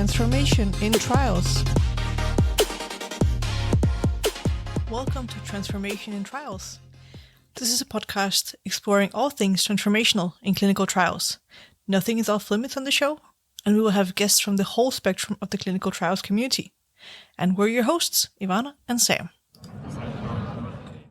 Transformation in Trials. Welcome to Transformation in Trials. This is a podcast exploring all things transformational in clinical trials. Nothing is off limits on the show, and we will have guests from the whole spectrum of the clinical trials community. And we're your hosts, Ivana and Sam.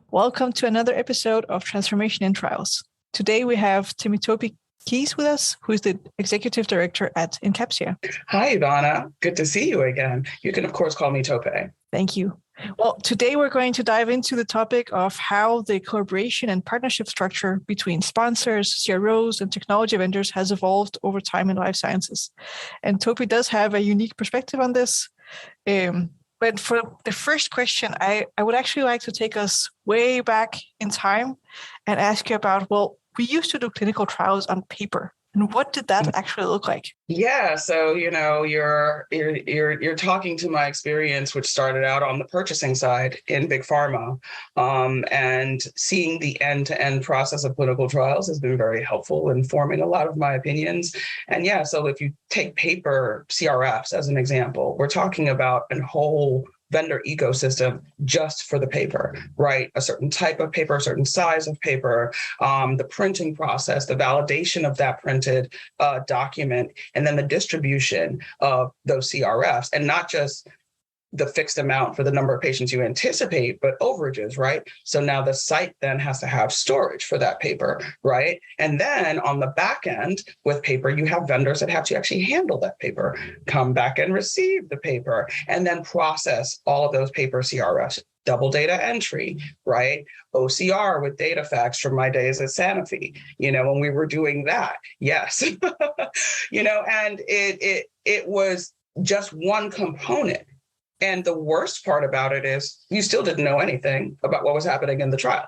Welcome to another episode of Transformation in Trials. Today we have Temitope Keyes with us, who is the Executive Director at Encapsia. Hi, Ivana. Good to see you again. You can, of course, call me Tope. Thank you. Well, today we're going to dive into the topic of how the collaboration and partnership structure between sponsors, CROs, and technology vendors has evolved over time in life sciences. And Tope does have a unique perspective on this. But for the first question, I would actually like to take us way back in time and ask you about, well, we used to do clinical trials on paper. And what did that actually look like? Yeah, so you're talking to my experience, which started out on the purchasing side in big pharma, and seeing the end-to-end process of clinical trials has been very helpful in forming a lot of my opinions. And yeah, so if you take paper CRFs as an example, we're talking about a whole vendor ecosystem just for the paper, right? A certain type of paper, a certain size of paper, the printing process, the validation of that printed document, and then the distribution of those CRFs, and not just the fixed amount for the number of patients you anticipate, but overages, right? So now the site then has to have storage for that paper, right? And then on the back end with paper, you have vendors that have to actually handle that paper, come back and receive the paper, and then process all of those paper CRFs. Double data entry, right? OCR with DataFax from my days at Sanofi, when we were doing that. Yes. And it was just one component. And the worst part about it is you still didn't know anything about what was happening in the trial.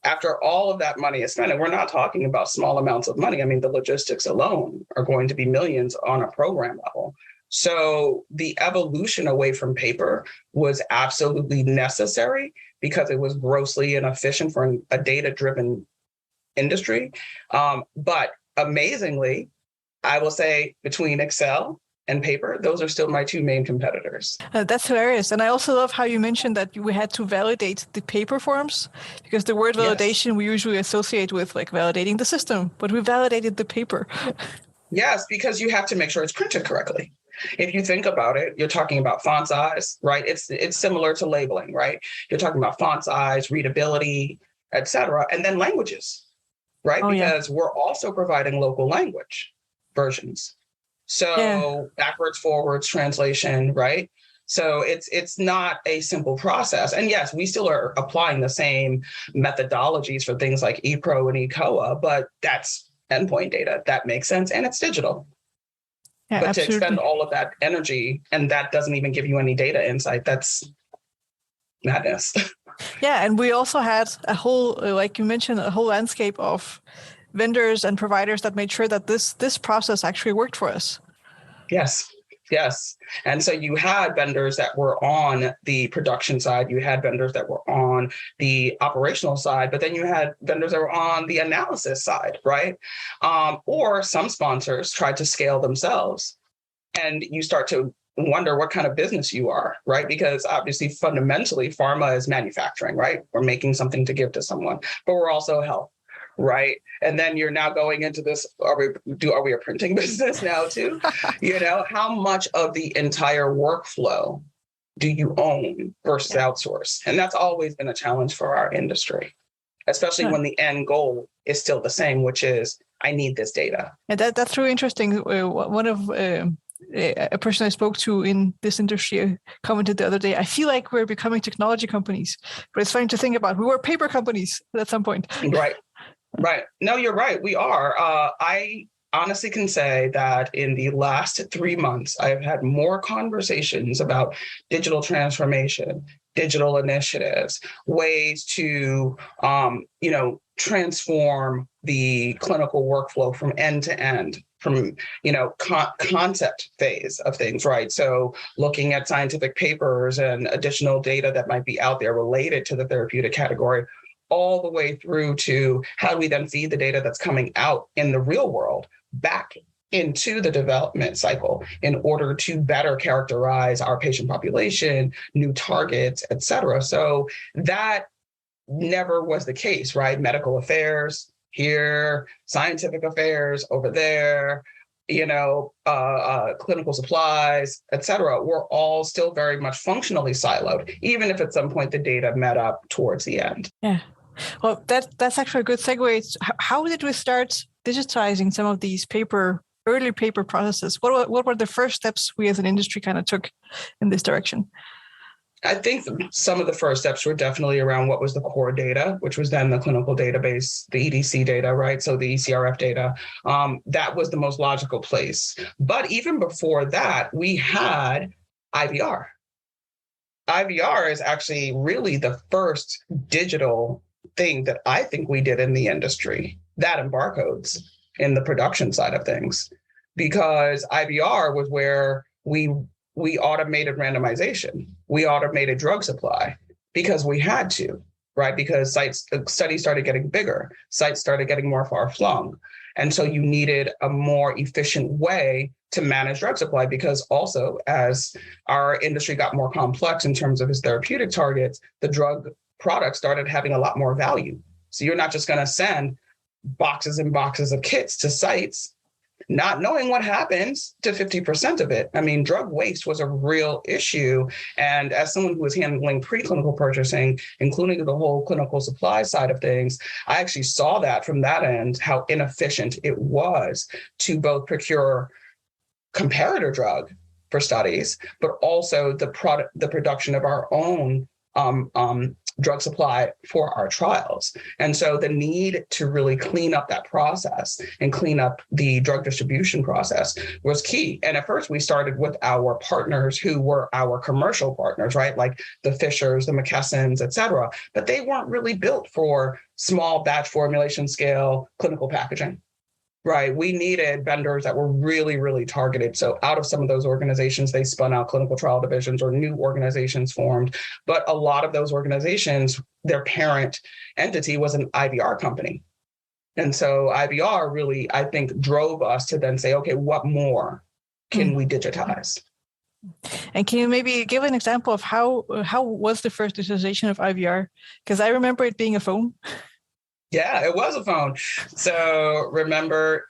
After all of that money is spent, and we're not talking about small amounts of money. I mean, the logistics alone are going to be millions on a program level. So the evolution away from paper was absolutely necessary because it was grossly inefficient for a data-driven industry. But amazingly, I will say between Excel and paper, those are still my two main competitors. That's hilarious. And I also love how you mentioned that we had to validate the paper forms, because the word validation we usually associate with like validating the system, but we validated the paper. Yes, because you have to make sure it's printed correctly. If you think about it, you're talking about font size, right? It's similar to labeling, right? You're talking about font size, readability, et cetera, and then languages, right? Because we're also providing local language versions. So backwards, forwards, translation, right? So it's not a simple process. And yes, we still are applying the same methodologies for things like ePro and eCOA, but that's endpoint data. That makes sense. And it's digital. Yeah, but absolutely. To expend all of that energy, and that doesn't even give you any data insight, that's madness. Yeah, and we also had a whole, like you mentioned, a whole landscape of vendors and providers that made sure that this process actually worked for us. Yes. And so you had vendors that were on the production side, you had vendors that were on the operational side, but then you had vendors that were on the analysis side, right? Or some sponsors tried to scale themselves, and you start to wonder what kind of business you are, right? Because obviously, fundamentally, pharma is manufacturing, right? We're making something to give to someone, but we're also health. Right. And then you're now going into this, are we a printing business now too? How much of the entire workflow do you own versus outsource? And that's always been a challenge for our industry, especially when the end goal is still the same, which is I need this data. And that's really interesting. One of a person I spoke to in this industry commented the other day, I feel like we're becoming technology companies, but it's funny to think about. We were paper companies at some point. Right. No, you're right. We are. I honestly can say that in the last 3 months, I've had more conversations about digital transformation, digital initiatives, ways to, transform the clinical workflow from end to end, from, concept phase of things, right? So looking at scientific papers and additional data that might be out there related to the therapeutic category, all the way through to how do we then feed the data that's coming out in the real world back into the development cycle in order to better characterize our patient population, new targets, et cetera. So that never was the case, right? Medical affairs here, scientific affairs over there, clinical supplies, et cetera, were all still very much functionally siloed, even if at some point the data met up towards the end. Yeah. Well, that's actually a good segue. How did we start digitizing some of these early paper processes? What were the first steps we as an industry kind of took in this direction? I think some of the first steps were definitely around what was the core data, which was then the clinical database, the EDC data, right? So the ECRF data, that was the most logical place. But even before that, we had IVR. IVR is actually really the first digital thing that I think we did in the industry, that and barcodes in the production side of things, because IVR was where we automated randomization. We automated drug supply because we had to, right? Because studies started getting bigger, sites started getting more far flung. And so you needed a more efficient way to manage drug supply, because also as our industry got more complex in terms of its therapeutic targets, the drug products started having a lot more value. So you're not just going to send boxes and boxes of kits to sites, not knowing what happens to 50% of it. I mean, drug waste was a real issue. And as someone who was handling preclinical purchasing, including the whole clinical supply side of things, I actually saw that from that end, how inefficient it was to both procure comparator drug for studies, but also the production of our own drug supply for our trials. And so the need to really clean up that process and clean up the drug distribution process was key. And at first we started with our partners who were our commercial partners, right? Like the Fishers, the McKessons, et cetera, but they weren't really built for small batch formulation scale clinical packaging. Right. We needed vendors that were really, really targeted. So out of some of those organizations, they spun out clinical trial divisions or new organizations formed. But a lot of those organizations, their parent entity was an IVR company. And so IVR really, I think, drove us to then say, okay, what more can we digitize? And can you maybe give an example of how was the first digitization of IVR? Because I remember it being a phone. Yeah, it was a phone. So remember,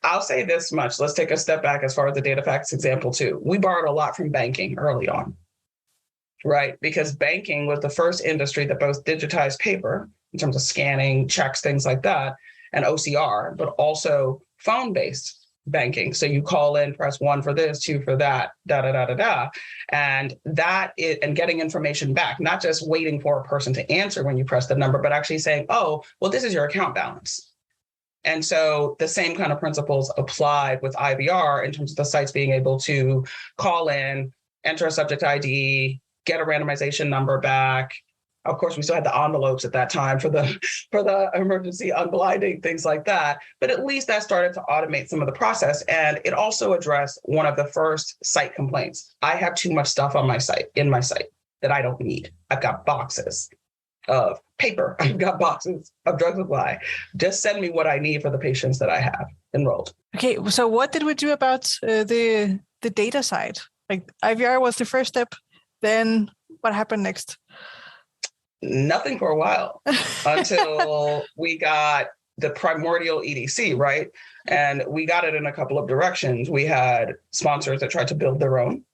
I'll say this much. Let's take a step back as far as the data facts example too. We borrowed a lot from banking early on, right? Because banking was the first industry that both digitized paper in terms of scanning, checks, things like that, and OCR, but also phone-based banking. So you call in, press 1 for this, 2 for that, and and getting information back, not just waiting for a person to answer when you press the number, but actually saying, oh, well, this is your account balance. And so the same kind of principles applied with IVR in terms of the sites being able to call in, enter a subject ID, get a randomization number back. Of course, we still had the envelopes at that time for the emergency unblinding, things like that. But at least that started to automate some of the process. And it also addressed one of the first site complaints. I have too much stuff on in my site that I don't need. I've got boxes of paper. I've got boxes of drug supply. Just send me what I need for the patients that I have enrolled. Okay, so what did we do about the data side? Like IVR was the first step. Then what happened next? Nothing for a while until we got the primordial EDC, right? And we got it in a couple of directions. We had sponsors that tried to build their own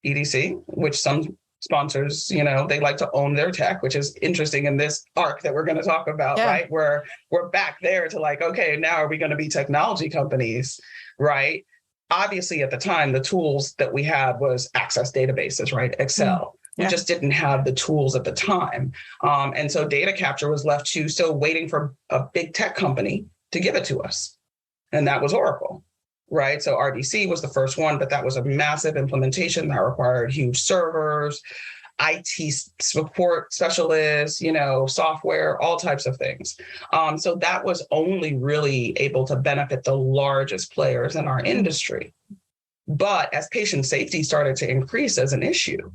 EDC, which some sponsors, they like to own their tech, which is interesting in this arc that we're going to talk about, right? Where we're back there to like, okay, now are we going to be technology companies, right? Obviously, at the time, the tools that we had was Access databases, right? Excel. We just didn't have the tools at the time. And so data capture was left to still waiting for a big tech company to give it to us. And that was Oracle, right? So RDC was the first one, but that was a massive implementation that required huge servers, IT support specialists, software, all types of things. So that was only really able to benefit the largest players in our industry. But as patient safety started to increase as an issue,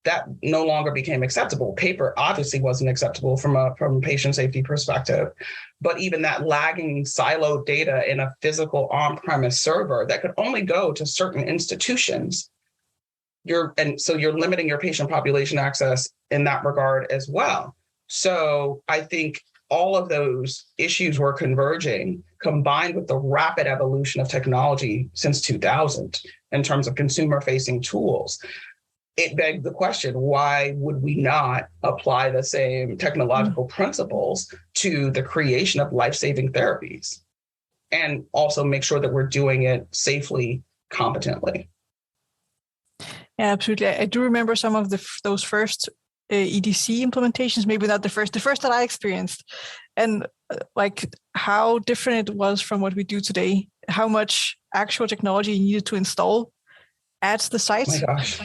that no longer became acceptable. Paper obviously wasn't acceptable from a patient safety perspective, but even that lagging siloed data in a physical on-premise server that could only go to certain institutions, you're limiting your patient population access in that regard as well. So I think all of those issues were converging, combined with the rapid evolution of technology since 2000 in terms of consumer-facing tools. It begged the question, why would we not apply the same technological principles to the creation of life-saving therapies and also make sure that we're doing it safely, competently? Yeah, absolutely. I do remember some of those first EDC implementations, maybe not the first that I experienced, and like how different it was from what we do today, how much actual technology you needed to install at the site. Oh my gosh.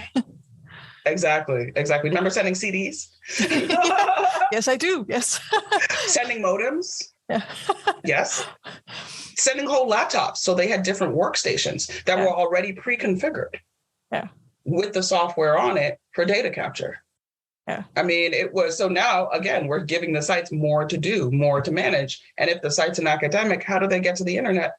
Exactly. Remember sending CDs? Yes, I do. Yes. Sending modems? Yeah. Yes. Sending whole laptops. So they had different workstations that were already pre-configured with the software on it for data capture. Yeah. I mean, it was, so now, again, we're giving the sites more to do, more to manage. And if the site's an academic, how do they get to the internet?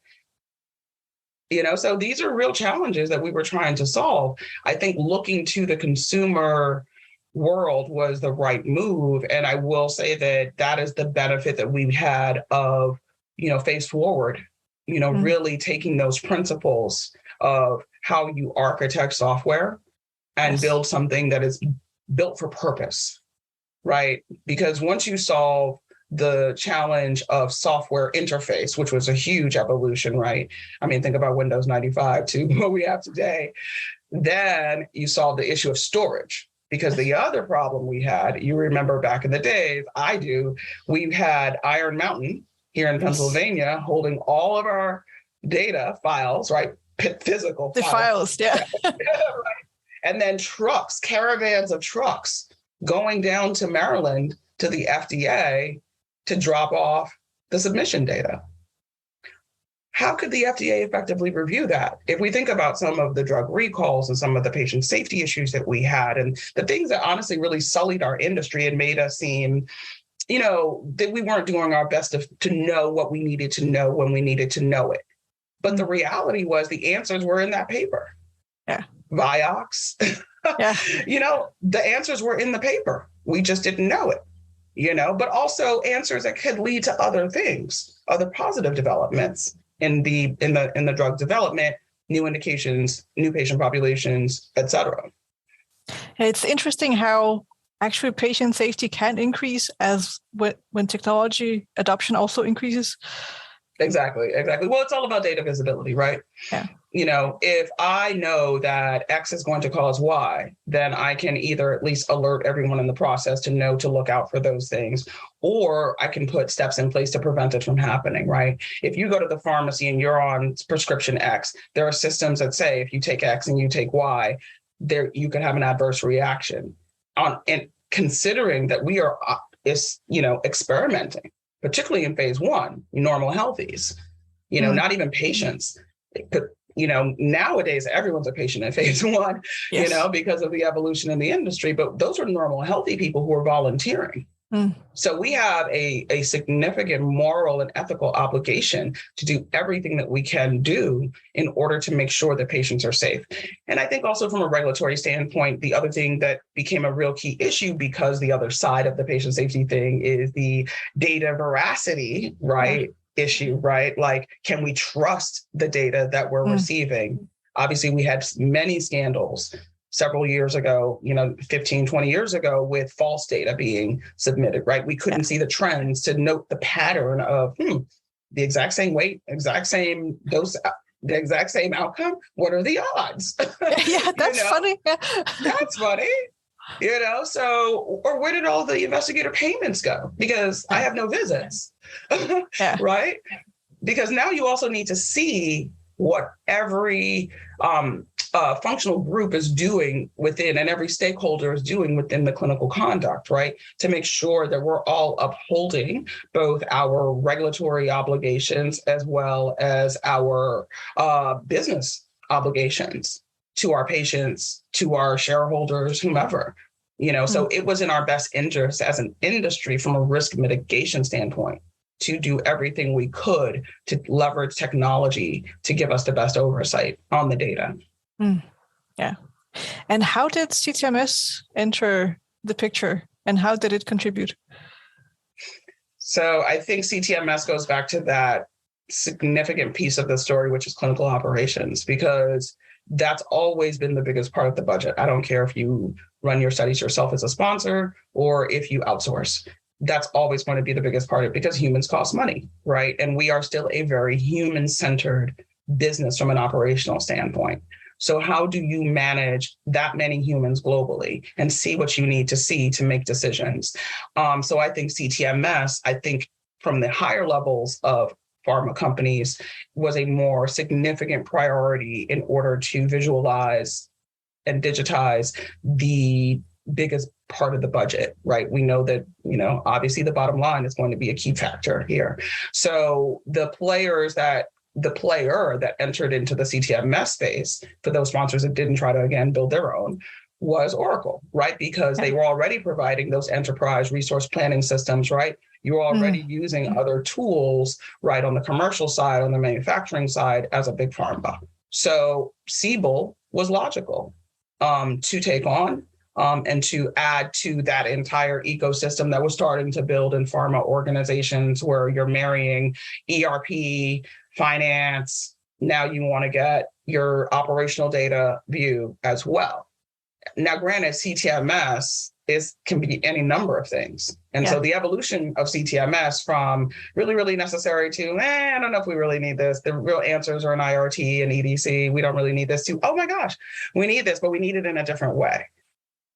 So these are real challenges that we were trying to solve. I think looking to the consumer world was the right move. And I will say that is the benefit that we've had of, Face Forward, really taking those principles of how you architect software and build something that is built for purpose, right? Because once you solve the challenge of software interface, which was a huge evolution, right? I mean, think about Windows 95 to what we have today. Then you solve the issue of storage, because the other problem we had, you remember back in the days, I do, we had Iron Mountain here in Pennsylvania holding all of our data files, right? Physical files. Yeah. Right. And then trucks, caravans of trucks going down to Maryland to the FDA to drop off the submission data. How could the FDA effectively review that? If we think about some of the drug recalls and some of the patient safety issues that we had, and the things that honestly really sullied our industry and made us seem, that we weren't doing our best to know what we needed to know when we needed to know it. But the reality was the answers were in that paper. Yeah. Vioxx. Yeah. The answers were in the paper. We just didn't know it. But also answers that could lead to other things, other positive developments in the drug development, new indications, new patient populations, et cetera. It's interesting how actually patient safety can increase as when technology adoption also increases. Exactly. Well, it's all about data visibility, right? Yeah. If I know that X is going to cause Y, then I can either at least alert everyone in the process to know to look out for those things, or I can put steps in place to prevent it from happening, right? If you go to the pharmacy and you're on prescription X, there are systems that say if you take X and you take Y, you could have an adverse reaction. And considering that we are, experimenting, particularly in phase 1, normal healthies, not even patients. But, nowadays, everyone's a patient in phase 1, yes. Because of the evolution in the industry. But those are normal, healthy people who are volunteering. So we have a significant moral and ethical obligation to do everything that we can do in order to make sure that patients are safe. And I think also from a regulatory standpoint, the other thing that became a real key issue, because the other side of the patient safety thing is the data veracity, right? Issue, right? Like, can we trust the data that we're receiving? Obviously, we had many scandals several years ago, 15, 20 years ago, with false data being submitted, right? We couldn't see the trends to note the pattern of the exact same weight, exact same dose, the exact same outcome. What are the odds? Yeah, that's funny. That's funny. So, or where did all the investigator payments go? Because I have no visits, right? Because now you also need to see what every functional group is doing within, and every stakeholder is doing within the clinical conduct, right? To make sure that we're all upholding both our regulatory obligations as well as our business obligations to our patients, to our shareholders, whomever. So it was in our best interest as an industry from a risk mitigation standpoint to do everything we could to leverage technology to give us the best oversight on the data. Yeah. And how did CTMS enter the picture, and how did it contribute? So I think CTMS goes back to that significant piece of the story, which is clinical operations, because that's always been the biggest part of the budget. I don't care if you run your studies yourself as a sponsor or if you outsource. That's always going to be the biggest part of it because humans cost money, right? And we are still a very human-centered business from an operational standpoint. So how do you manage that many humans globally and see what you need to see to make decisions? So I think CTMS, from the higher levels of pharma companies, was a more significant priority in order to visualize and digitize the biggest part of the budget, right? We know that, obviously the bottom line is going to be a key factor here. So the player that entered into the CTMS space, for those sponsors that didn't try to, again, build their own, was Oracle, right? Because they were already providing those enterprise resource planning systems, right? You were already using other tools, right, on the commercial side, on the manufacturing side as a big pharma. So Siebel was logical to take on and to add to that entire ecosystem that was starting to build in pharma organizations where you're marrying ERP, finance. Now you want to get your operational data view as well. Now, granted, CTMS can be any number of things. And so the evolution of CTMS from really, really necessary to, I don't know if we really need this. The real answers are in IRT and EDC. We don't really need this, to, oh my gosh, we need this, but we need it in a different way.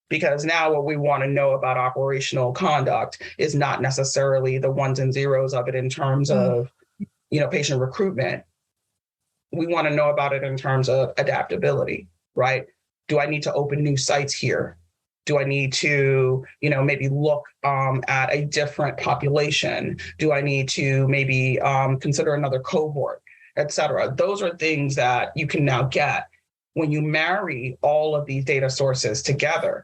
Because now what we want to know about operational conduct is not necessarily the ones and zeros of it in terms of, patient recruitment. We want to know about it in terms of adaptability, right? Do I need to open new sites here? Do I need to, maybe look at a different population? Do I need to maybe consider another cohort, et cetera? Those are things that you can now get when you marry all of these data sources together.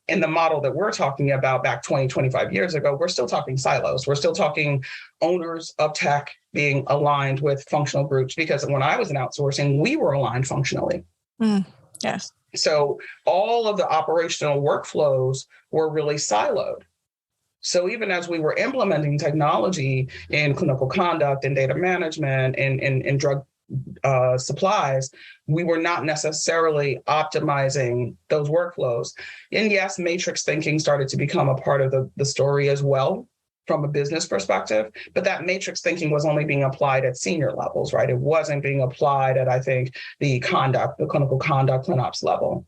In the model that we're talking about back 20, 25 years ago, we're still talking silos. We're still talking owners of tech being aligned with functional groups, because when I was in outsourcing, we were aligned functionally. Yes. So all of the operational workflows were really siloed. So even as we were implementing technology in clinical conduct and data management and in drug supplies, we were not necessarily optimizing those workflows. And yes, matrix thinking started to become a part of the story as well from a business perspective, but that matrix thinking was only being applied at senior levels, right? It wasn't being applied at, I think, the clinical conduct, ClinOps level.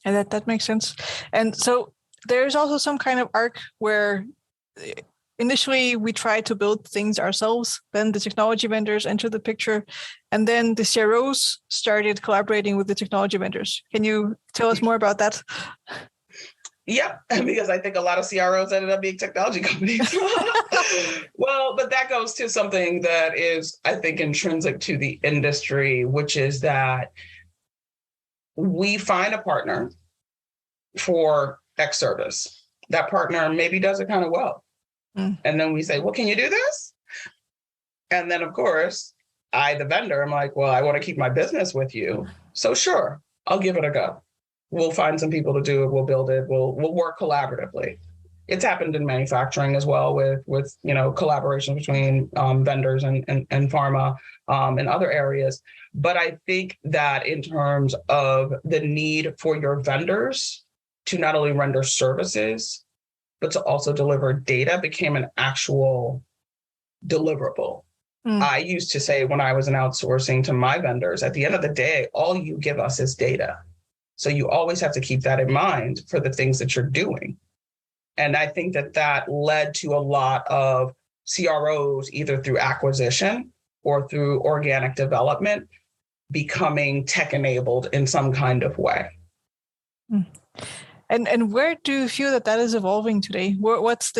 And that makes sense. And so there's also some kind of arc where initially we tried to build things ourselves, then the technology vendors entered the picture, and then the CROs started collaborating with the technology vendors. Can you tell us more about that? Yeah, because I think a lot of CROs ended up being technology companies. Well, but that goes to something that is, I think, intrinsic to the industry, which is that we find a partner for X service. That partner maybe does it kind of well. And then we say, well, can you do this? And then, of course, the vendor, I'm like, well, I want to keep my business with you. So sure, I'll give it a go. We'll find some people to do it. We'll build it. We'll work collaboratively. It's happened in manufacturing as well with collaboration between vendors and pharma and other areas. But I think that in terms of the need for your vendors to not only render services, but to also deliver data became an actual deliverable. I used to say when I was in outsourcing to my vendors, at the end of the day, all you give us is data. So you always have to keep that in mind for the things that you're doing. And I think that led to a lot of CROs, either through acquisition or through organic development, becoming tech-enabled in some kind of way. And where do you feel that is evolving today? What's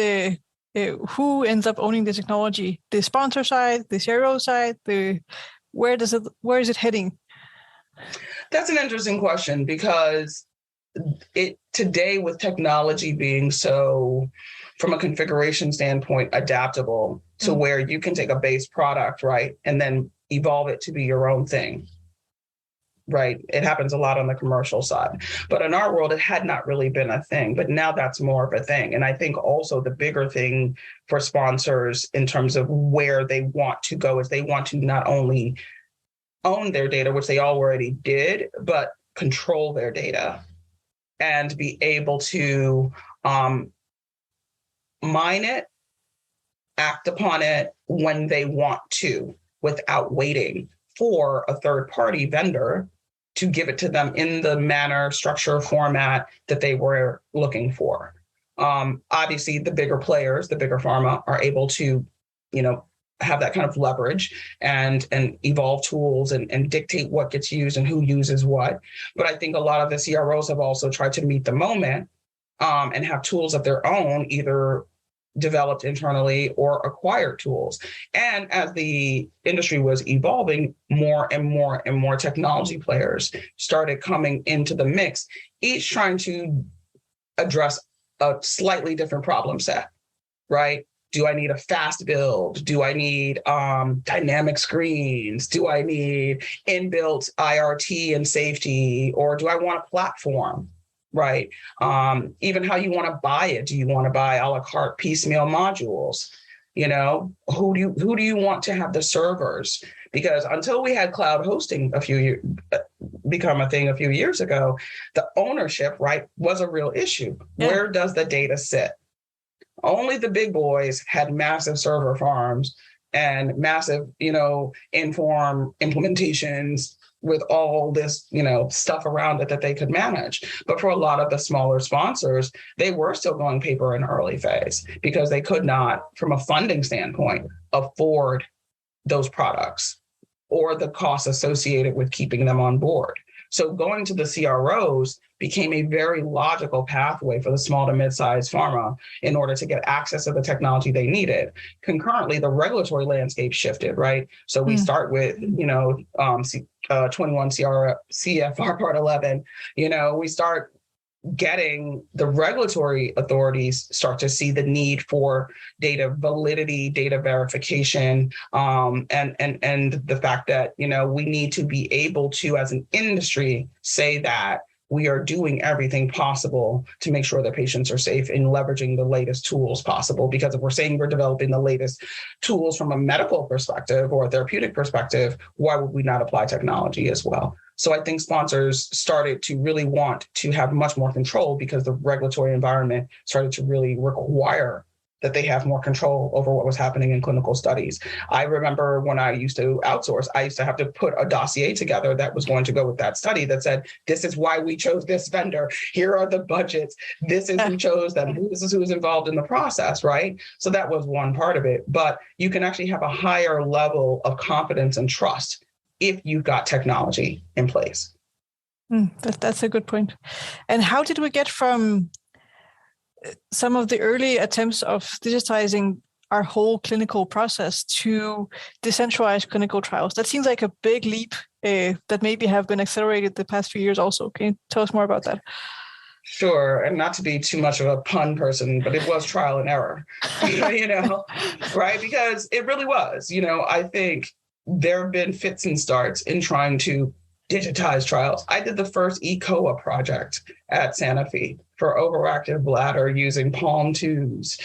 who ends up owning the technology? The sponsor side, the CRO side, where is it heading? That's an interesting question, because it today, with technology being so, from a configuration standpoint, adaptable to where you can take a base product, right, and then evolve it to be your own thing. Right. It happens a lot on the commercial side. But in our world, it had not really been a thing. But now that's more of a thing. And I think also the bigger thing for sponsors in terms of where they want to go is they want to not only own their data, which they already did, but control their data and be able to mine it, act upon it when they want to, without waiting for a third-party vendor to give it to them in the manner, structure, format that they were looking for. Obviously, the bigger players, the bigger pharma, are able to, have that kind of leverage and evolve tools and dictate what gets used and who uses what. But I think a lot of the CROs have also tried to meet the moment and have tools of their own, either developed internally or acquired tools. And as the industry was evolving, more and more and more technology players started coming into the mix, each trying to address a slightly different problem set, right? Do I need a fast build? Do I need dynamic screens? Do I need inbuilt IRT and safety? Or do I want a platform? Right. Even how you want to buy it. Do you want to buy a la carte piecemeal modules? Who do you want to have the servers? Because until we had cloud hosting become a thing a few years ago, the ownership, right, was a real issue. Yeah. Where does the data sit? Only the big boys had massive server farms and massive, Inform implementations with all this, stuff around it that they could manage. But for a lot of the smaller sponsors, they were still going paper in early phase because they could not, from a funding standpoint, afford those products or the costs associated with keeping them on board. So going to the CROs became a very logical pathway for the small to mid-sized pharma in order to get access to the technology they needed. Concurrently, the regulatory landscape shifted, right? So we start with, 21 CFR Part 11, we start getting the regulatory authorities start to see the need for data validity, data verification, and the fact that, we need to be able to, as an industry, say that we are doing everything possible to make sure that patients are safe in leveraging the latest tools possible. Because if we're saying we're developing the latest tools from a medical perspective or a therapeutic perspective, why would we not apply technology as well? So I think sponsors started to really want to have much more control because the regulatory environment started to really require that they have more control over what was happening in clinical studies. I remember when I used to outsource, I used to have to put a dossier together that was going to go with that study that said, this is why we chose this vendor. Here are the budgets. This is who chose them. This is who was involved in the process, right? So that was one part of it. But you can actually have a higher level of confidence and trust if you've got technology in place. That's a good point. And how did we get from some of the early attempts of digitizing our whole clinical process to decentralized clinical trials? That seems like a big leap that maybe have been accelerated the past few years also. Can you tell us more about that? Sure. And not to be too much of a pun person, but it was trial and error, right? Because it really was. I think there have been fits and starts in trying to digitize trials. I did the first ECOA project at Sanofi for overactive bladder using Palm 2s,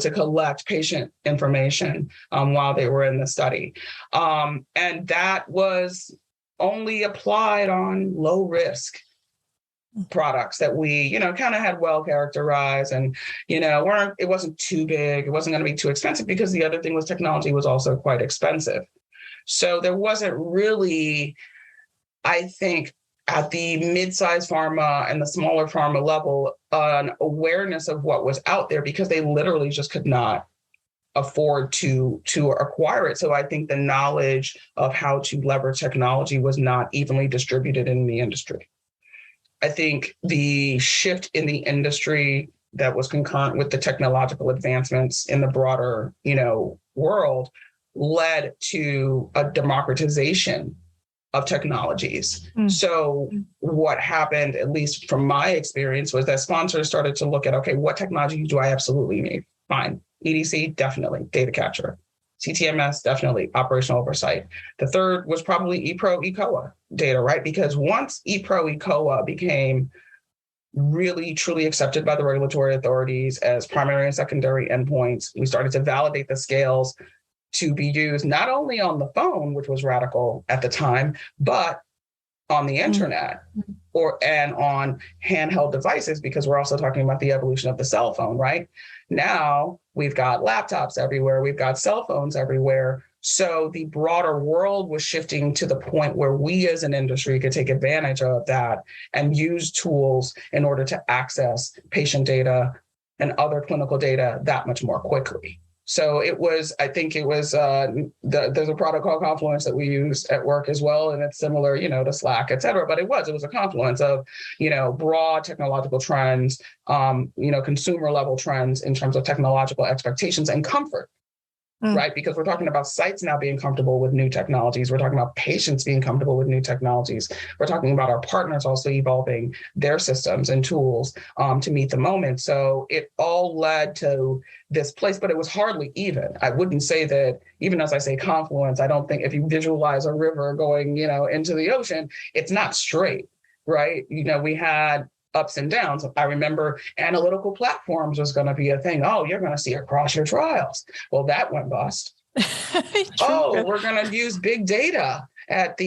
to collect patient information while they were in the study. And that was only applied on low risk products that we, kind of had well characterized and, it wasn't too big. It wasn't going to be too expensive because the other thing was technology was also quite expensive. So there wasn't really, I think, at the mid-sized pharma and the smaller pharma level, an awareness of what was out there because they literally just could not afford to acquire it. So I think the knowledge of how to leverage technology was not evenly distributed in the industry. I think the shift in the industry that was concurrent with the technological advancements in the broader, world led to a democratization of technologies. So what happened, at least from my experience, was that sponsors started to look at, okay, what technology do I absolutely need? Fine. EDC, definitely. Data capture. CTMS, definitely. Operational oversight. The third was probably ePro, eCOA data, right? Because once ePro, eCOA became really truly accepted by the regulatory authorities as primary and secondary endpoints, we started to validate the scales to be used not only on the phone, which was radical at the time, but on the internet and on handheld devices, because we're also talking about the evolution of the cell phone, right? Now we've got laptops everywhere, we've got cell phones everywhere. So the broader world was shifting to the point where we as an industry could take advantage of that and use tools in order to access patient data and other clinical data that much more quickly. So I think it was, there's a product called Confluence that we use at work as well. And it's similar, to Slack, et cetera. But it was a confluence of, broad technological trends, consumer level trends in terms of technological expectations and comfort. Right? Because we're talking about sites now being comfortable with new technologies. We're talking about patients being comfortable with new technologies. We're talking about our partners also evolving their systems and tools to meet the moment. So it all led to this place, but it was hardly even. I wouldn't say that, even as I say confluence, I don't think if you visualize a river going, into the ocean, it's not straight, right? We had ups and downs. I remember analytical platforms was going to be a thing. Oh, you're going to see across your trials. Well, that went bust. We're going to use big data at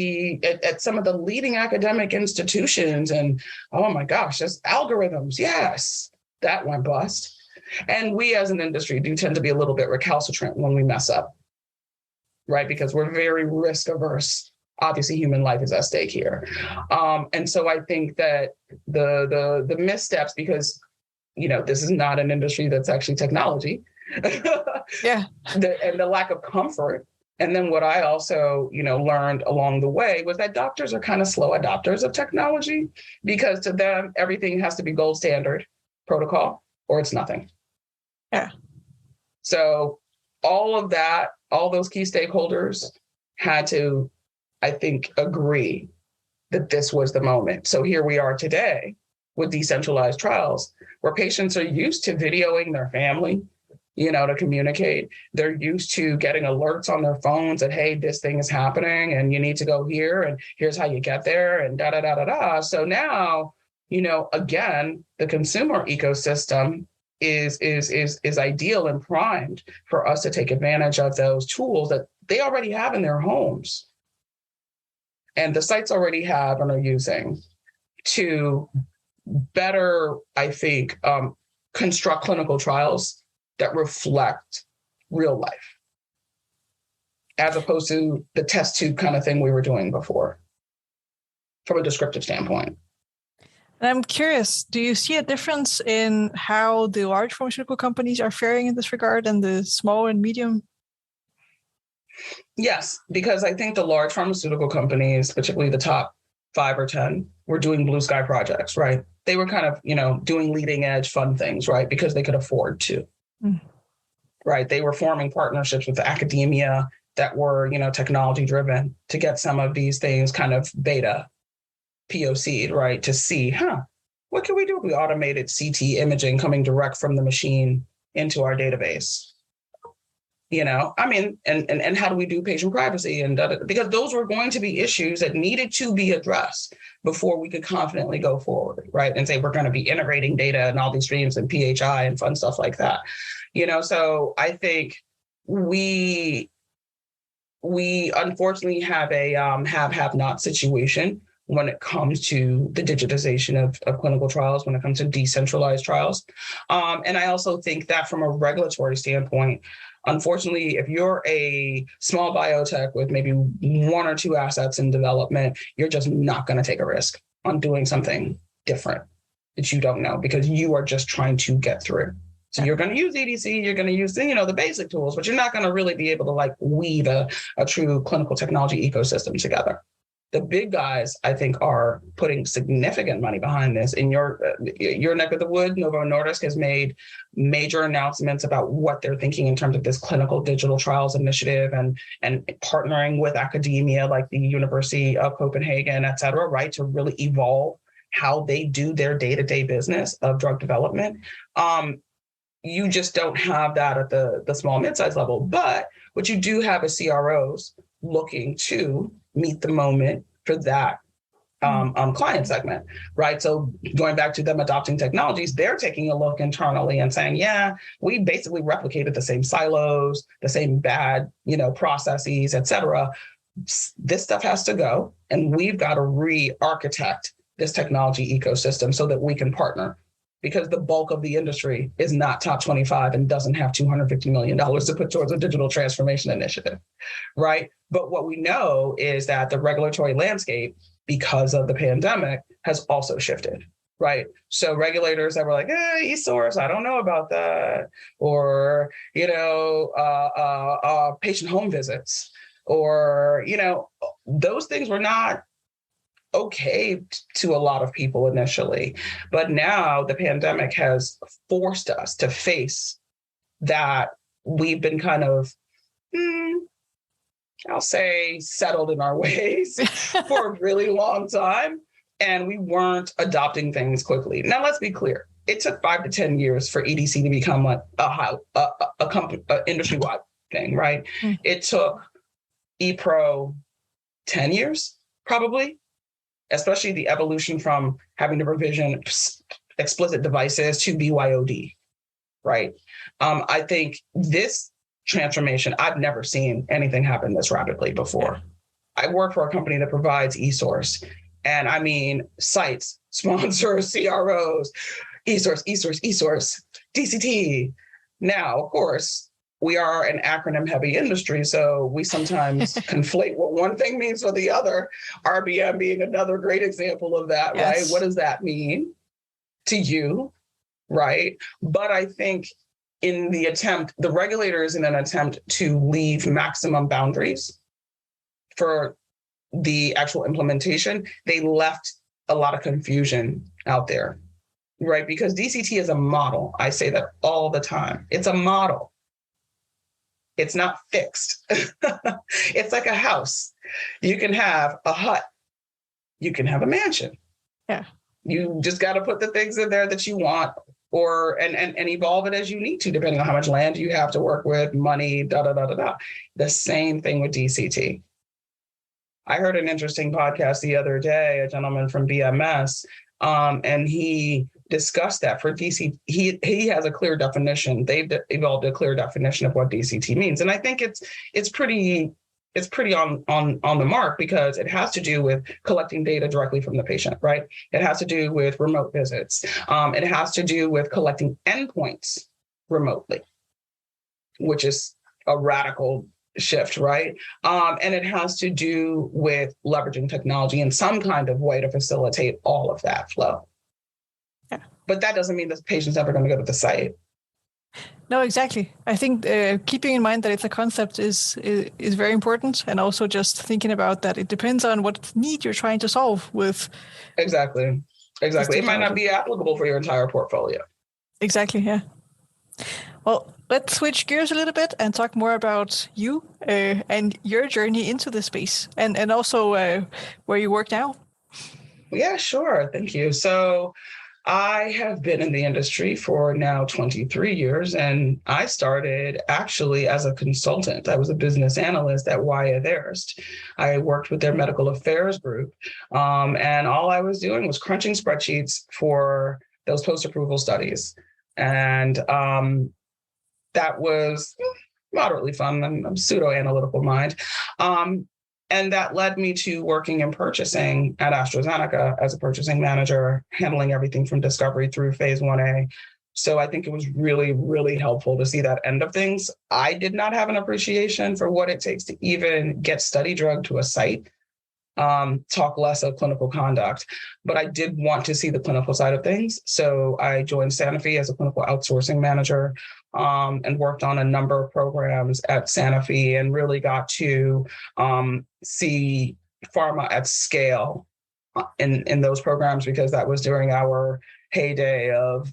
some of the leading academic institutions. And oh my gosh, there's algorithms. Yes, that went bust. And we as an industry do tend to be a little bit recalcitrant when we mess up, right? Because we're very risk averse. Obviously, human life is at stake here. And so I think that the missteps, because, this is not an industry that's actually technology. Yeah. And the lack of comfort. And then what I also, learned along the way was that doctors are kind of slow adopters of technology, because to them, everything has to be gold standard protocol or it's nothing. Yeah. So all of that, all those key stakeholders had to, I think, agree that this was the moment. So here we are today with decentralized trials, where patients are used to videoing their family, to communicate. They're used to getting alerts on their phones that, hey, this thing is happening and you need to go here and here's how you get there and da, da, da, da, da. So now, again, the consumer ecosystem is ideal and primed for us to take advantage of those tools that they already have in their homes. And the sites already have and are using to better, I think, construct clinical trials that reflect real life, as opposed to the test tube kind of thing we were doing before, from a descriptive standpoint. And I'm curious, do you see a difference in how the large pharmaceutical companies are faring in this regard and the small and medium? Yes, because I think the large pharmaceutical companies, particularly the top 5 or 10, were doing blue sky projects, right? They were kind of, doing leading edge fun things, right? Because they could afford to, right? They were forming partnerships with the academia that were, technology driven to get some of these things kind of beta POC'd, right? To see, what can we do if we automated CT imaging coming direct from the machine into our database? And how do we do patient privacy? And because those were going to be issues that needed to be addressed before we could confidently go forward, right? And say, we're going to be integrating data and all these streams and PHI and fun stuff like that. So I think we unfortunately have a have-not situation when it comes to the digitization of clinical trials, when it comes to decentralized trials. And I also think that from a regulatory standpoint, unfortunately, if you're a small biotech with maybe 1 or 2 assets in development, you're just not going to take a risk on doing something different that you don't know, because you are just trying to get through. So you're going to use EDC, you're going to use, the basic tools, but you're not going to really be able to weave a true clinical technology ecosystem together. The big guys, I think, are putting significant money behind this. In your neck of the wood, Novo Nordisk has made major announcements about what they're thinking in terms of this clinical digital trials initiative and partnering with academia like the University of Copenhagen, et cetera, right, to really evolve how they do their day-to-day business of drug development. You just don't have that at the small mid-size level. But what you do have is CROs looking to meet the moment for that client segment, right? So going back to them adopting technologies, they're taking a look internally and saying, yeah, we basically replicated the same silos, the same bad, processes, et cetera. This stuff has to go, and we've got to re-architect this technology ecosystem so that we can partner, because the bulk of the industry is not top 25 and doesn't have $250 million to put towards a digital transformation initiative, right? But what we know is that the regulatory landscape, because of the pandemic, has also shifted, right? So regulators that were like, e-source, I don't know about that. Or, patient home visits, or, those things were not okay to a lot of people initially. But now the pandemic has forced us to face that we've been kind of, I'll say, settled in our ways for a really long time. And we weren't adopting things quickly. Now, let's be clear. It took 5 to 10 years for EDC to become a industry-wide thing, right? Mm. It took ePro 10 years, probably, especially the evolution from having to provision explicit devices to BYOD, right? I think this transformation, I've never seen anything happen this rapidly before. I work for a company that provides eSource, and I mean sites, sponsors, CROs, eSource, DCT. Now, of course, we are an acronym-heavy industry, so we sometimes conflate what one thing means for the other, RBM being another great example of that, yes. Right? What does that mean to you, right? But I think the regulators, in an attempt to leave maximum boundaries for the actual implementation, they left a lot of confusion out there, right? Because DCT is a model. I say that all the time. It's a model. It's not fixed. It's like a house. You can have a hut. You can have a mansion. Yeah. You just got to put the things in there that you want, and evolve it as you need to, depending on how much land you have to work with, money, The same thing with DCT. I heard an interesting podcast the other day, a gentleman from BMS, and he discussed that for DC. He has a clear definition. They've evolved a clear definition of what DCT means. And I think it's pretty on the mark, because it has to do with collecting data directly from the patient, right? It has to do with remote visits. It has to do with collecting endpoints remotely, which is a radical shift, right? And it has to do with leveraging technology in some kind of way to facilitate all of that flow. Yeah. But that doesn't mean the patient's ever going to go to the site. No, exactly. I think keeping in mind that it's a concept is very important, and also just thinking about that it depends on what need you're trying to solve with. Exactly. It might not be applicable for your entire portfolio. Exactly. Yeah. Well, let's switch gears a little bit and talk more about you and your journey into the space, and also where you work now. Yeah, sure. Thank you. So I have been in the industry for now 23 years, and I started actually as a consultant. I was a business analyst at Wyeth Airst. I worked with their medical affairs group, and all I was doing was crunching spreadsheets for those post-approval studies. And that was moderately fun. I'm a pseudo-analytical mind. And that led me to working in purchasing at AstraZeneca as a purchasing manager, handling everything from discovery through phase 1A. So I think it was really, really helpful to see that end of things. I did not have an appreciation for what it takes to even get study drug to a site, talk less of clinical conduct, but I did want to see the clinical side of things. So I joined Sanofi as a clinical outsourcing manager, and worked on a number of programs at Sanofi, and really got to see pharma at scale in those programs, because that was during our heyday of,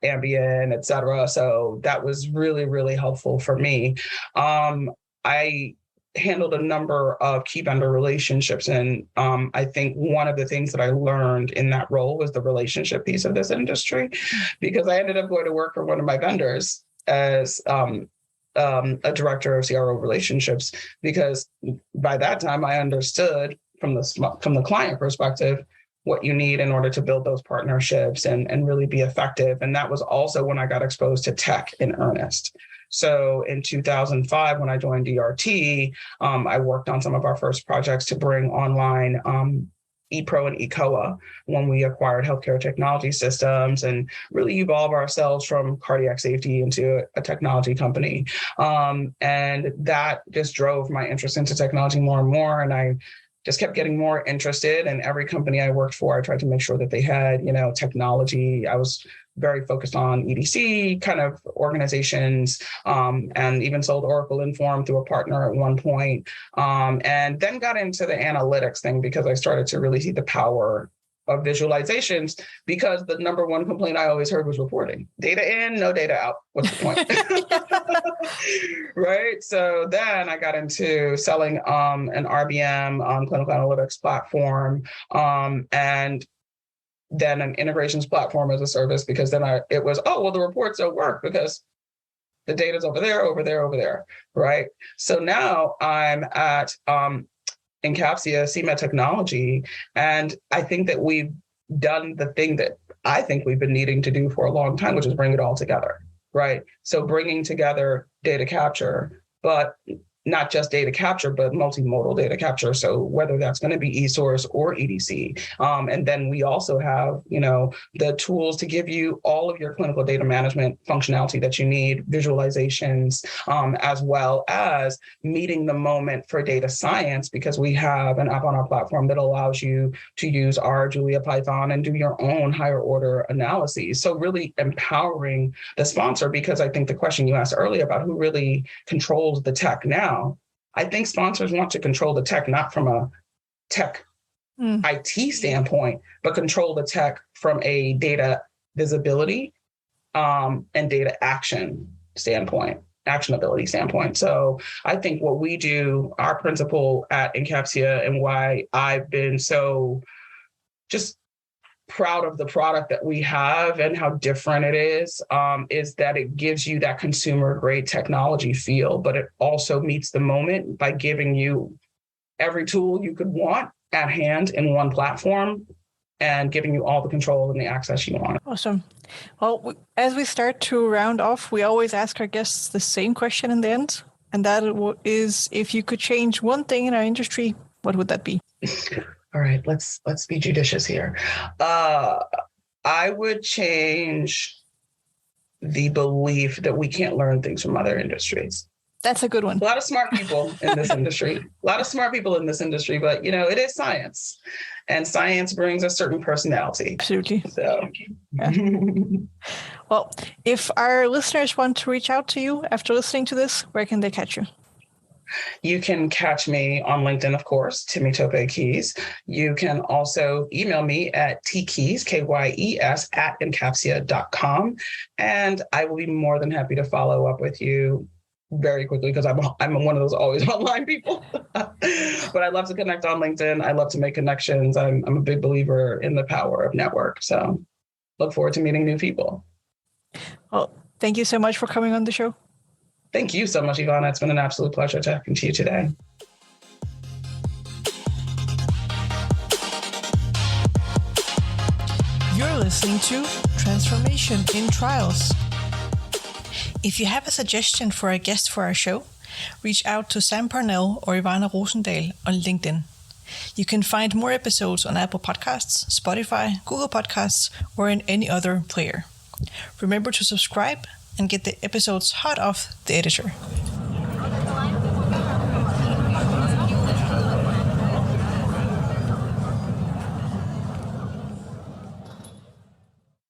Ambien, et cetera. So that was really, really helpful for me. I handled a number of key vendor relationships. And I think one of the things that I learned in that role was the relationship piece of this industry, because I ended up going to work for one of my vendors as a director of CRO relationships, because by that time I understood from the client perspective what you need in order to build those partnerships and really be effective. And that was also when I got exposed to tech in earnest. So in 2005, when I joined DRT, I worked on some of our first projects to bring online ePro and eCOA when we acquired healthcare technology systems, and really evolve ourselves from cardiac safety into a technology company. And that just drove my interest into technology more and more. And I just kept getting more interested. And every company I worked for, I tried to make sure that they had, technology. I was very focused on EDC kind of organizations, and even sold Oracle Inform through a partner at one point. And then got into the analytics thing because I started to really see the power of visualizations, because the number one complaint I always heard was reporting. Data in, no data out. What's the point? Right? So then I got into selling an RBM clinical analytics platform, and then an integrations platform as a service, because then it was, the reports don't work because the data's over there, right? So now I'm at Encapsia CMed Technology, and I think that we've done the thing that I think we've been needing to do for a long time, which is bring it all together, right? So bringing together data capture, but not just data capture, but multimodal data capture. So whether that's going to be eSource or EDC. And then we also have, the tools to give you all of your clinical data management functionality that you need, visualizations, as well as meeting the moment for data science, because we have an app on our platform that allows you to use R, Julia, Python, and do your own higher order analyses. So really empowering the sponsor, because I think the question you asked earlier about who really controls the tech now, I think sponsors want to control the tech, not from a tech IT standpoint, but control the tech from a data visibility and data actionability standpoint. So I think what we do, our principle at Encapsia, and why I've been so just proud of the product that we have and how different it is that it gives you that consumer grade technology feel, but it also meets the moment by giving you every tool you could want at hand in one platform and giving you all the control and the access you want. Awesome. Well, as we start to round off, we always ask our guests the same question in the end. And that is, if you could change one thing in our industry, what would that be? All right, let's be judicious here. I would change the belief that we can't learn things from other industries. That's a good one. A lot of smart people in this industry, but it is science, and science brings a certain personality. Absolutely. So, yeah. Well, if our listeners want to reach out to you after listening to this, where can they catch you? You can catch me on LinkedIn, of course, Temitope Keyes. You can also email me at tkeyes, Kyes, @encapsia.com. And I will be more than happy to follow up with you very quickly, because I'm one of those always online people. But I love to connect on LinkedIn. I love to make connections. I'm a big believer in the power of network. So look forward to meeting new people. Well, thank you so much for coming on the show. Thank you so much, Ivana. It's been an absolute pleasure talking to you today. You're listening to Transformation in Trials. If you have a suggestion for a guest for our show, reach out to Sam Parnell or Ivana Rosendahl on LinkedIn. You can find more episodes on Apple Podcasts, Spotify, Google Podcasts, or in any other player. Remember to subscribe and get the episodes hot off the editor.